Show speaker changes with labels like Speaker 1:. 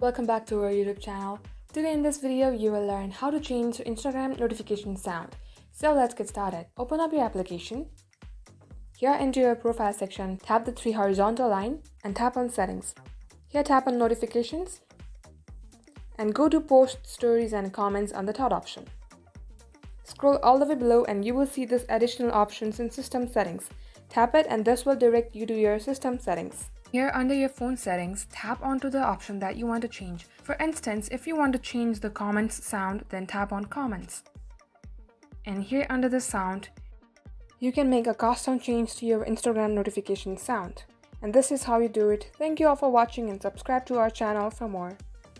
Speaker 1: Welcome back to our YouTube channel. Today in this video, you will learn how to change Instagram notification sound. So let's get started. Open up your application. Here into your profile section, tap the three horizontal line and tap on settings. Here tap on notifications and go to post stories and comments on the third option. Scroll all the way below and you will see this additional options in system settings. Tap it and this will direct you to your system settings. Here under your phone settings, tap onto the option that you want to change. For instance, if you want to change the comments sound, then tap on comments. And here under the sound, you can make a custom change to your Instagram notification sound. And this is how you do it. Thank you all for watching and subscribe to our channel for more.